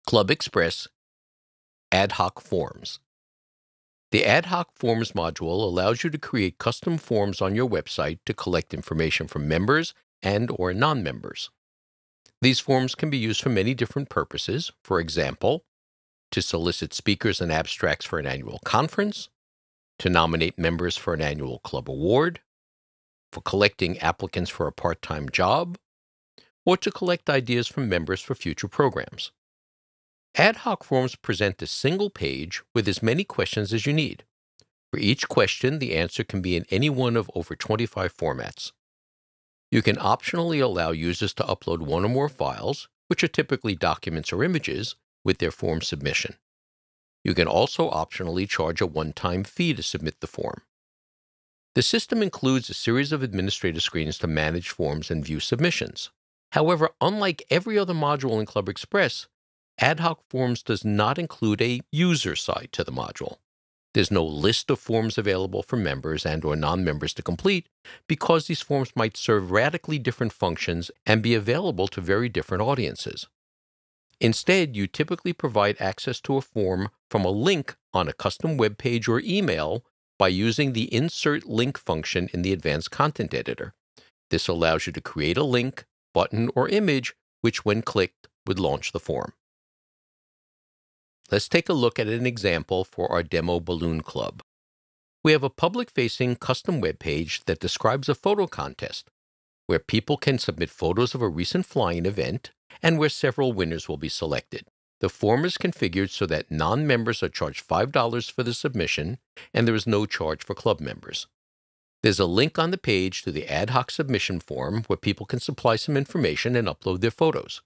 ClubExpress Ad Hoc Forms. The Ad Hoc Forms module allows you to create custom forms on your website to collect information from members and/or non-members. These forms can be used for many different purposes. For example, to solicit speakers and abstracts for an annual conference, to nominate members for an annual club award, for collecting applicants for a part-time job, or to collect ideas from members for future programs. Ad hoc forms present a single page with as many questions as you need. For each question, the answer can be in any one of over 25 formats. You can optionally allow users to upload one or more files, which are typically documents or images, with their form submission. You can also optionally charge a one-time fee to submit the form. The system includes a series of administrator screens to manage forms and view submissions. However, unlike every other module in ClubExpress, Ad Hoc Forms does not include a user side to the module. There's no list of forms available for members and/or non-members to complete because these forms might serve radically different functions and be available to very different audiences. Instead, you typically provide access to a form from a link on a custom web page or email by using the Insert Link function in the Advanced Content Editor. This allows you to create a link, button, or image which, when clicked, would launch the form. Let's take a look at an example for our demo balloon club. We have a public-facing custom web page that describes a photo contest, where people can submit photos of a recent flying event and where several winners will be selected. The form is configured so that non-members are charged $5 for the submission, and there is no charge for club members. There's a link on the page to the ad hoc submission form where people can supply some information and upload their photos.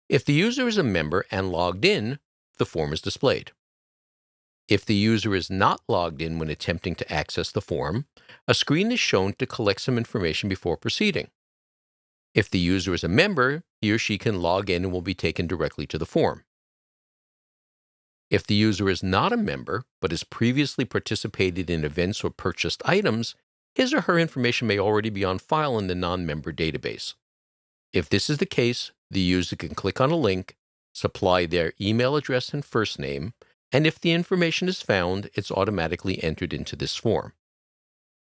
If the user is a member and logged in, the form is displayed. If the user is not logged in when attempting to access the form, a screen is shown to collect some information before proceeding. If the user is a member, he or she can log in and will be taken directly to the form. If the user is not a member, but has previously participated in events or purchased items, his or her information may already be on file in the non-member database. If this is the case, the user can click on a link, supply their email address and first name, and if the information is found, it's automatically entered into this form.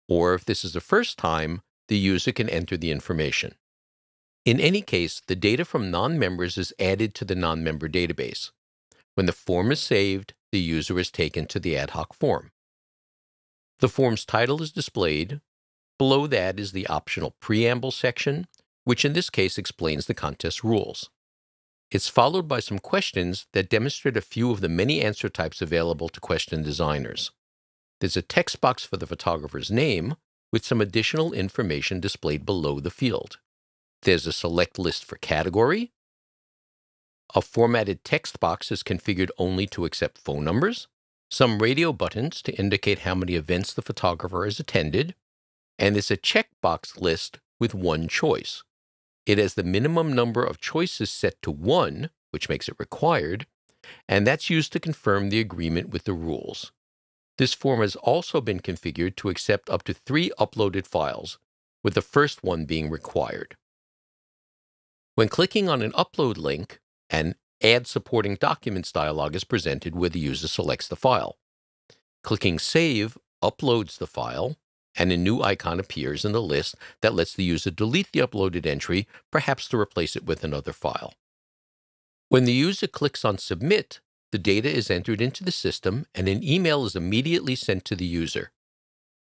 Or if this is the first time, the user can enter the information. In any case, the data from non-members is added to the non-member database. When the form is saved, the user is taken to the ad hoc form. The form's title is displayed. Below that is the optional preamble section, which in this case explains the contest rules. It's followed by some questions that demonstrate a few of the many answer types available to question designers. There's a text box for the photographer's name, with some additional information displayed below the field. There's a select list for category. A formatted text box is configured only to accept phone numbers, some radio buttons to indicate how many events the photographer has attended, and there's a checkbox list with one choice. It has the minimum number of choices set to 1, which makes it required, and that's used to confirm the agreement with the rules. This form has also been configured to accept up to 3 uploaded files, with the first one being required. When clicking on an upload link, an Add Supporting Documents dialog is presented where the user selects the file. Clicking Save uploads the file, and a new icon appears in the list that lets the user delete the uploaded entry, perhaps to replace it with another file. When the user clicks on Submit, the data is entered into the system and an email is immediately sent to the user.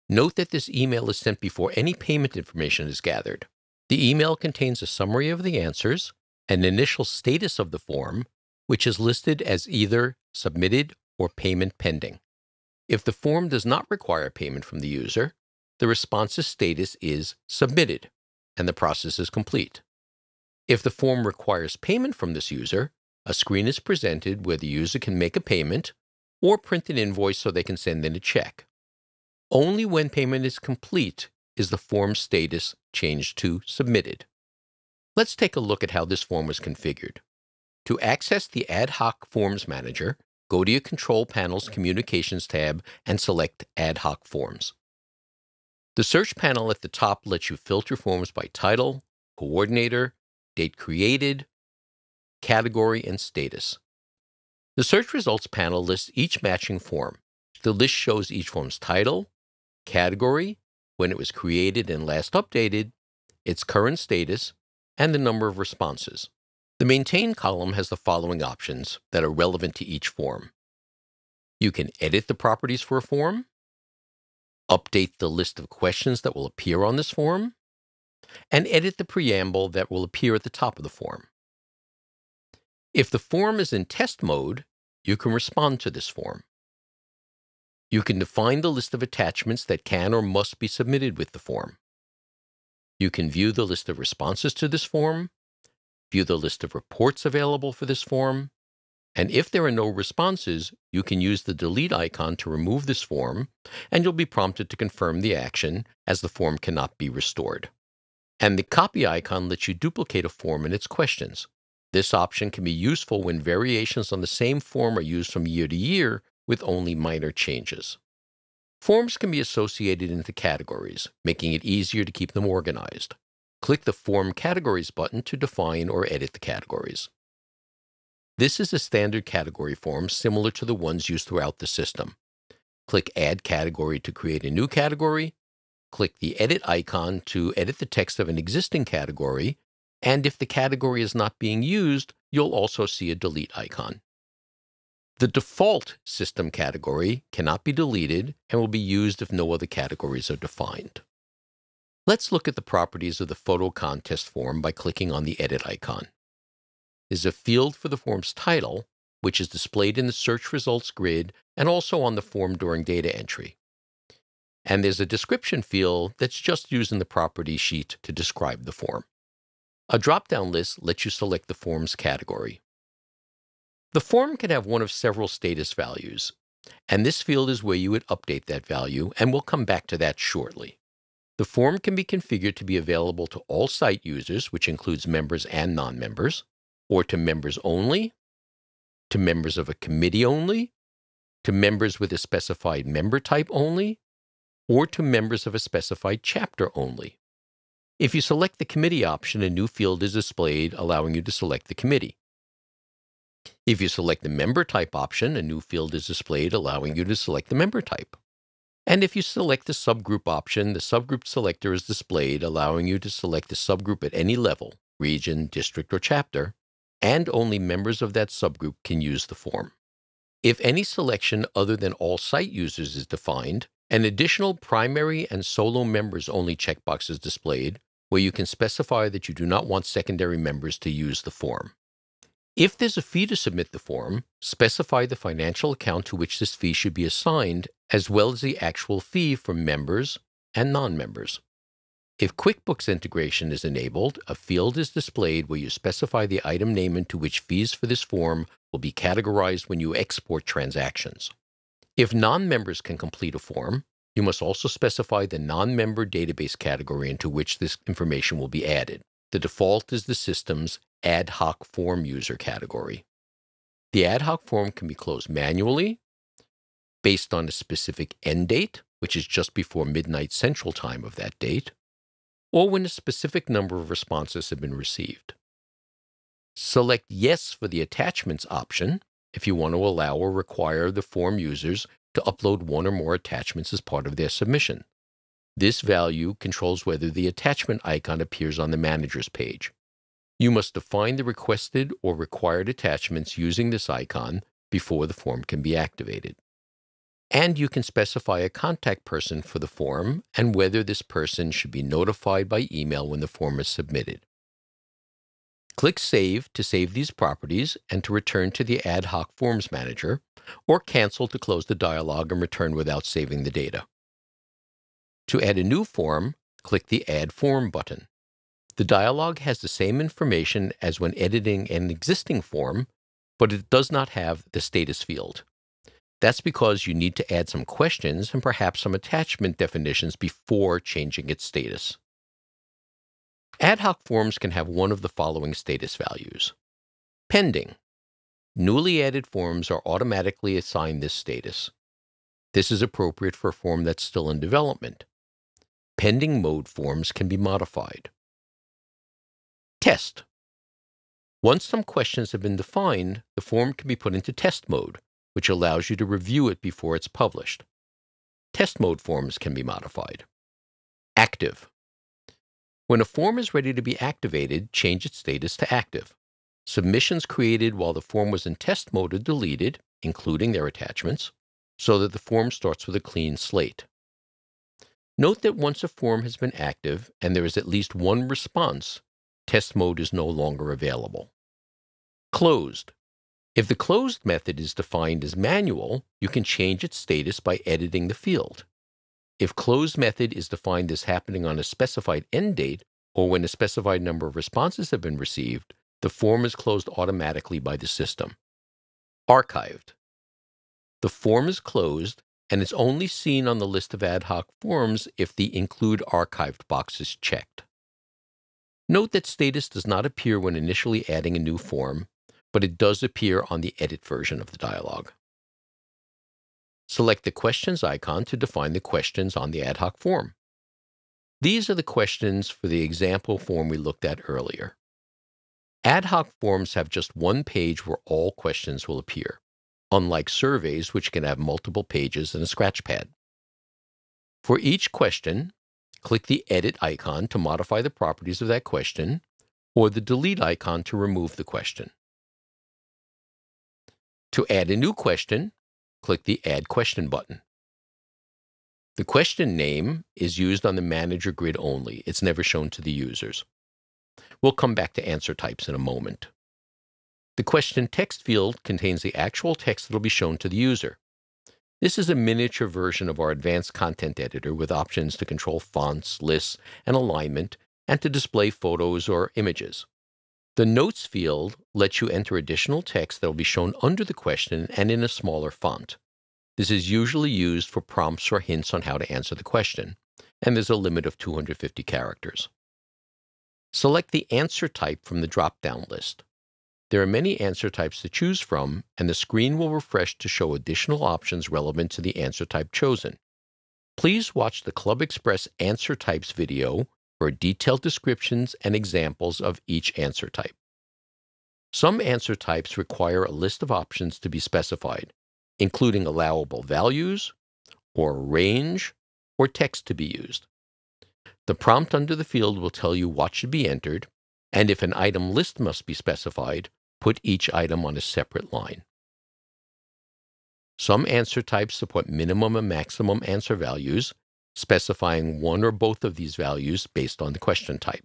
Note that this email is sent before any payment information is gathered. The email contains a summary of the answers, an initial status of the form, which is listed as either submitted or payment pending. If the form does not require payment from the user, the response's status is submitted, and the process is complete. If the form requires payment from this user, a screen is presented where the user can make a payment or print an invoice so they can send in a check. Only when payment is complete is the form status changed to submitted. Let's take a look at how this form was configured. To access the Ad Hoc Forms Manager, go to your Control Panel's Communications tab and select Ad Hoc Forms. The search panel at the top lets you filter forms by title, coordinator, date created, category, and status. The search results panel lists each matching form. The list shows each form's title, category, when it was created and last updated, its current status, and the number of responses. The Maintain column has the following options that are relevant to each form. You can edit the properties for a form, update the list of questions that will appear on this form, and edit the preamble that will appear at the top of the form. If the form is in test mode, you can respond to this form. You can define the list of attachments that can or must be submitted with the form. You can view the list of responses to this form, view the list of reports available for this form, and if there are no responses, you can use the delete icon to remove this form, and you'll be prompted to confirm the action as the form cannot be restored. And the copy icon lets you duplicate a form and its questions. This option can be useful when variations on the same form are used from year to year with only minor changes. Forms can be associated into categories, making it easier to keep them organized. Click the Form Categories button to define or edit the categories. This is a standard category form similar to the ones used throughout the system. Click Add Category to create a new category. Click the Edit icon to edit the text of an existing category, and if the category is not being used, you'll also see a Delete icon. The default system category cannot be deleted and will be used if no other categories are defined. Let's look at the properties of the photo contest form by clicking on the Edit icon. There's a field for the form's title, which is displayed in the search results grid and also on the form during data entry. And there's a description field that's just used in the property sheet to describe the form. A drop-down list lets you select the form's category. The form can have one of several status values, and this field is where you would update that value, and we'll come back to that shortly. The form can be configured to be available to all site users, which includes members and non-members, or to members only, to members of a committee only, to members with a specified member type only, or to members of a specified chapter only. If you select the committee option, a new field is displayed allowing you to select the committee. If you select the member type option, a new field is displayed allowing you to select the member type. And if you select the subgroup option, the subgroup selector is displayed allowing you to select the subgroup at any level, region, district, or chapter, and only members of that subgroup can use the form. If any selection other than all site users is defined, an additional primary and solo members only checkbox is displayed, where you can specify that you do not want secondary members to use the form. If there's a fee to submit the form, specify the financial account to which this fee should be assigned, as well as the actual fee for members and non-members. If QuickBooks integration is enabled, a field is displayed where you specify the item name into which fees for this form will be categorized when you export transactions. If non-members can complete a form, you must also specify the non-member database category into which this information will be added. The default is the system's Ad Hoc Form user category. The ad hoc form can be closed manually, based on a specific end date, which is just before midnight Central Time of that date, or when a specific number of responses have been received. Select Yes for the Attachments option if you want to allow or require the form users to upload one or more attachments as part of their submission. This value controls whether the attachment icon appears on the manager's page. You must define the requested or required attachments using this icon before the form can be activated. And you can specify a contact person for the form and whether this person should be notified by email when the form is submitted. Click Save to save these properties and to return to the Ad Hoc Forms Manager, or Cancel to close the dialog and return without saving the data. To add a new form, click the Add Form button. The dialog has the same information as when editing an existing form, but it does not have the status field. That's because you need to add some questions and perhaps some attachment definitions before changing its status. Ad hoc forms can have one of the following status values. Pending. Newly added forms are automatically assigned this status. This is appropriate for a form that's still in development. Pending mode forms can be modified. Test. Once some questions have been defined, the form can be put into test mode, which allows you to review it before it's published. Test mode forms can be modified. Active. When a form is ready to be activated, change its status to active. Submissions created while the form was in test mode are deleted, including their attachments, so that the form starts with a clean slate. Note that once a form has been active and there is at least one response, test mode is no longer available. Closed. If the closed method is defined as manual, you can change its status by editing the field. If closed method is defined as happening on a specified end date or when a specified number of responses have been received, the form is closed automatically by the system. Archived. The form is closed and it's only seen on the list of ad hoc forms if the Include Archived box is checked. Note that status does not appear when initially adding a new form, but it does appear on the edit version of the dialog. Select the Questions icon to define the questions on the ad hoc form. These are the questions for the example form we looked at earlier. Ad hoc forms have just one page where all questions will appear, unlike surveys which can have multiple pages and a scratch pad. For each question, click the Edit icon to modify the properties of that question, or the Delete icon to remove the question. To add a new question, click the Add Question button. The question name is used on the Manager grid only. It's never shown to the users. We'll come back to answer types in a moment. The question text field contains the actual text that will be shown to the user. This is a miniature version of our advanced content editor with options to control fonts, lists, and alignment, and to display photos or images. The Notes field lets you enter additional text that will be shown under the question and in a smaller font. This is usually used for prompts or hints on how to answer the question, and there's a limit of 250 characters. Select the answer type from the drop-down list. There are many answer types to choose from, and the screen will refresh to show additional options relevant to the answer type chosen. Please watch the ClubExpress Answer Types video for detailed descriptions and examples of each answer type. Some answer types require a list of options to be specified, including allowable values, or a range, or text to be used. The prompt under the field will tell you what should be entered, and if an item list must be specified, put each item on a separate line. Some answer types support minimum and maximum answer values, specifying one or both of these values based on the question type.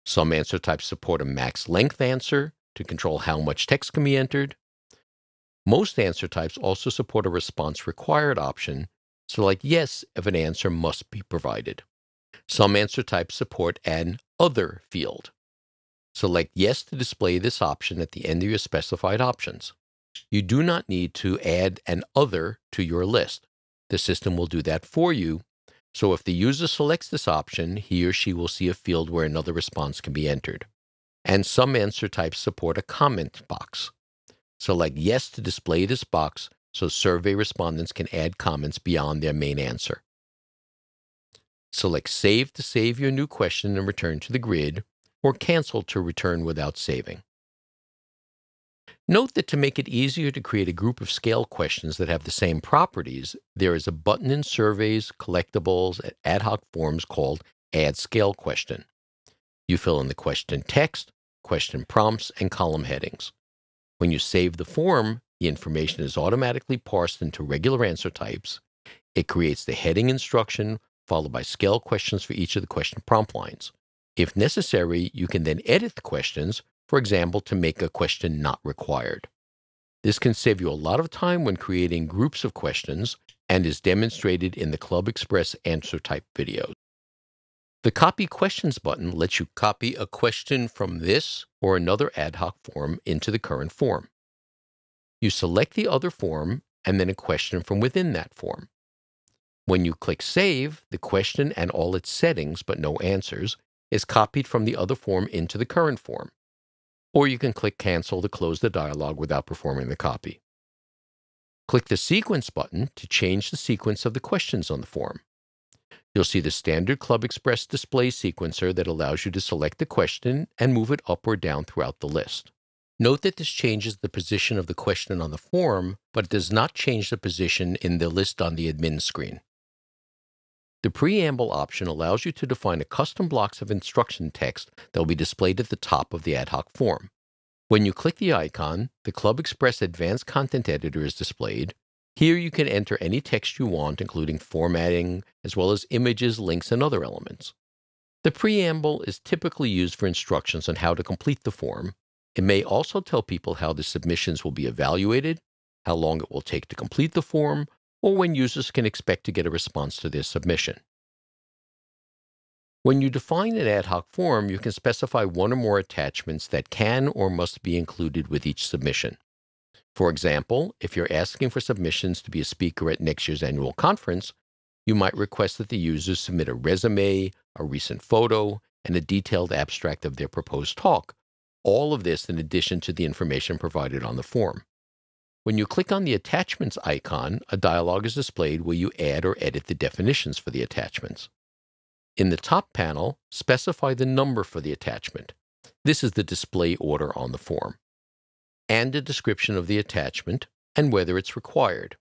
Some answer types support a max length answer to control how much text can be entered. Most answer types also support a response required option, select yes if an answer must be provided. Some answer types support an other field. Select yes to display this option at the end of your specified options. You do not need to add an other to your list. The system will do that for you. So if the user selects this option, he or she will see a field where another response can be entered. And some answer types support a comment box. Select yes to display this box so survey respondents can add comments beyond their main answer. Select Save to save your new question and return to the grid, or Cancel to return without saving. Note that to make it easier to create a group of scale questions that have the same properties, there is a button in Surveys, Collectibles, and Ad Hoc Forms called Add Scale Question. You fill in the question text, question prompts, and column headings. When you save the form, the information is automatically parsed into regular answer types. It creates the heading instruction, followed by scale questions for each of the question prompt lines. If necessary, you can then edit the questions, for example, to make a question not required. This can save you a lot of time when creating groups of questions and is demonstrated in the ClubExpress answer type videos. The Copy Questions button lets you copy a question from this or another ad hoc form into the current form. You select the other form and then a question from within that form. When you click Save, the question and all its settings, but no answers, is copied from the other form into the current form. Or you can click Cancel to close the dialog without performing the copy. Click the Sequence button to change the sequence of the questions on the form. You'll see the standard ClubExpress display sequencer that allows you to select the question and move it up or down throughout the list. Note that this changes the position of the question on the form, but it does not change the position in the list on the admin screen. The preamble option allows you to define a custom blocks of instruction text that will be displayed at the top of the ad hoc form. When you click the icon, the ClubExpress Advanced Content Editor is displayed. Here you can enter any text you want, including formatting, as well as images, links, and other elements. The preamble is typically used for instructions on how to complete the form. It may also tell people how the submissions will be evaluated, how long it will take to complete the form, or when users can expect to get a response to their submission. When you define an ad hoc form, you can specify one or more attachments that can or must be included with each submission. For example, if you're asking for submissions to be a speaker at next year's annual conference, you might request that the users submit a resume, a recent photo, and a detailed abstract of their proposed talk. All of this in addition to the information provided on the form. When you click on the Attachments icon, a dialog is displayed where you add or edit the definitions for the attachments. In the top panel, specify the number for the attachment. This is the display order on the form. And a description of the attachment and whether it's required.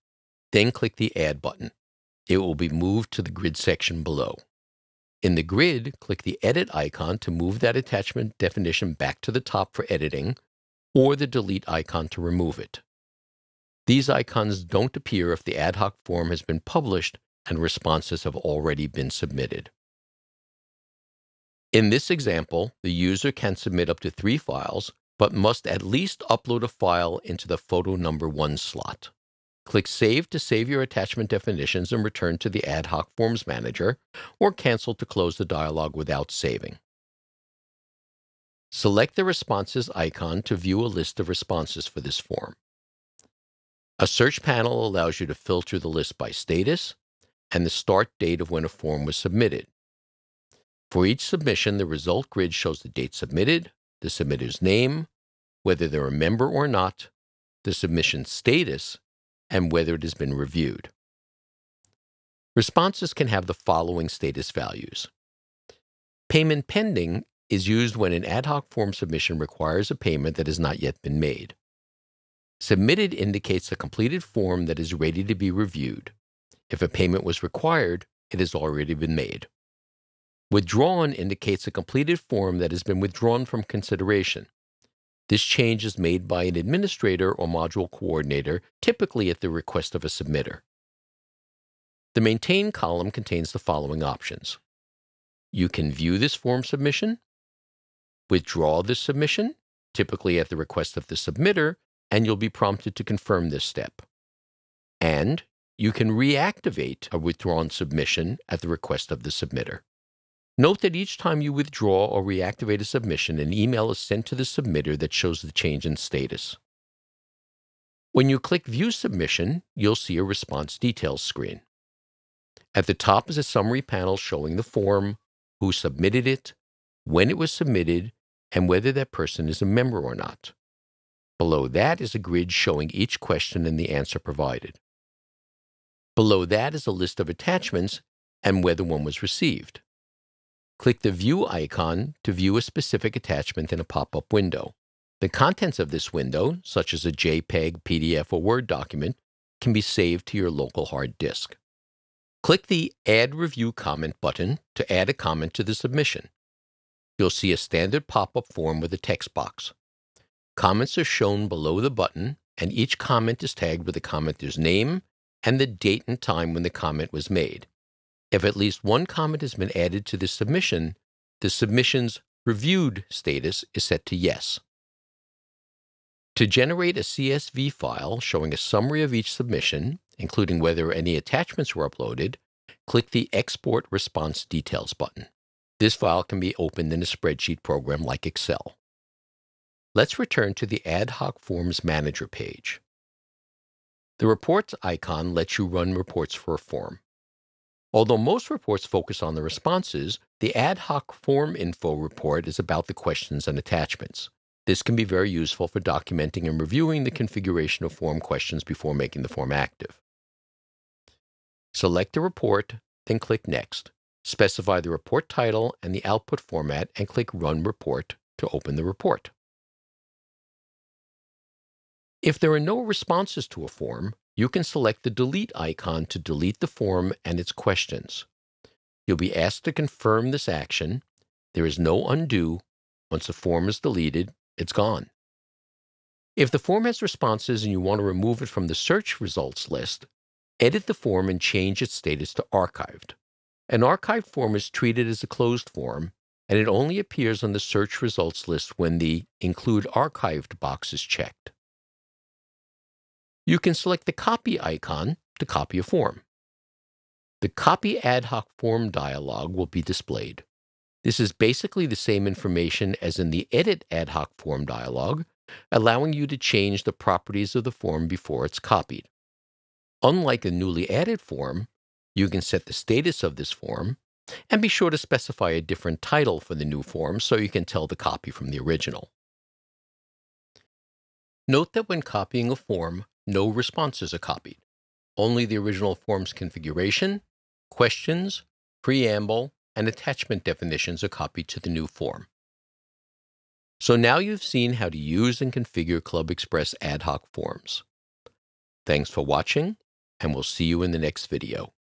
Then click the Add button. It will be moved to the grid section below. In the grid, click the Edit icon to move that attachment definition back to the top for editing, or the Delete icon to remove it. These icons don't appear if the ad hoc form has been published and responses have already been submitted. In this example, the user can submit up to 3 files, but must at least upload a file into the photo number 1 slot. Click Save to save your attachment definitions and return to the Ad Hoc Forms Manager, or cancel to close the dialog without saving. Select the Responses icon to view a list of responses for this form. A search panel allows you to filter the list by status and the start date of when a form was submitted. For each submission, the result grid shows the date submitted, the submitter's name, whether they're a member or not, the submission status, and whether it has been reviewed. Responses can have the following status values. Payment pending is used when an ad hoc form submission requires a payment that has not yet been made. Submitted indicates a completed form that is ready to be reviewed. If a payment was required, it has already been made. Withdrawn indicates a completed form that has been withdrawn from consideration. This change is made by an administrator or module coordinator, typically at the request of a submitter. The Maintain column contains the following options. You can view this form submission, withdraw this submission, typically at the request of the submitter, and you'll be prompted to confirm this step. And you can reactivate a withdrawn submission at the request of the submitter. Note that each time you withdraw or reactivate a submission, an email is sent to the submitter that shows the change in status. When you click View Submission, you'll see a Response Details screen. At the top is a summary panel showing the form, who submitted it, when it was submitted, and whether that person is a member or not. Below that is a grid showing each question and the answer provided. Below that is a list of attachments and whether one was received. Click the View icon to view a specific attachment in a pop-up window. The contents of this window, such as a JPEG, PDF, or Word document, can be saved to your local hard disk. Click the Add Review Comment button to add a comment to the submission. You'll see a standard pop-up form with a text box. Comments are shown below the button, and each comment is tagged with the commenter's name and the date and time when the comment was made. If at least one comment has been added to the submission, the submission's reviewed status is set to Yes. To generate a CSV file showing a summary of each submission, including whether any attachments were uploaded, click the Export Response Details button. This file can be opened in a spreadsheet program like Excel. Let's return to the Ad Hoc Forms Manager page. The Reports icon lets you run reports for a form. Although most reports focus on the responses, the Ad Hoc Form Info report is about the questions and attachments. This can be very useful for documenting and reviewing the configuration of form questions before making the form active. Select the report, then click Next. Specify the report title and the output format and click Run Report to open the report. If there are no responses to a form, you can select the delete icon to delete the form and its questions. You'll be asked to confirm this action. There is no undo. Once a form is deleted, it's gone. If the form has responses and you want to remove it from the search results list, edit the form and change its status to archived. An archived form is treated as a closed form, and it only appears on the search results list when the Include Archived box is checked. You can select the copy icon to copy a form. The Copy Ad Hoc Form dialog will be displayed. This is basically the same information as in the Edit Ad Hoc Form dialog, allowing you to change the properties of the form before it's copied. Unlike a newly added form, you can set the status of this form and be sure to specify a different title for the new form so you can tell the copy from the original. Note that when copying a form, no responses are copied. Only the original form's configuration, questions, preamble, and attachment definitions are copied to the new form. So now you've seen how to use and configure ClubExpress Ad Hoc Forms. Thanks for watching, and we'll see you in the next video.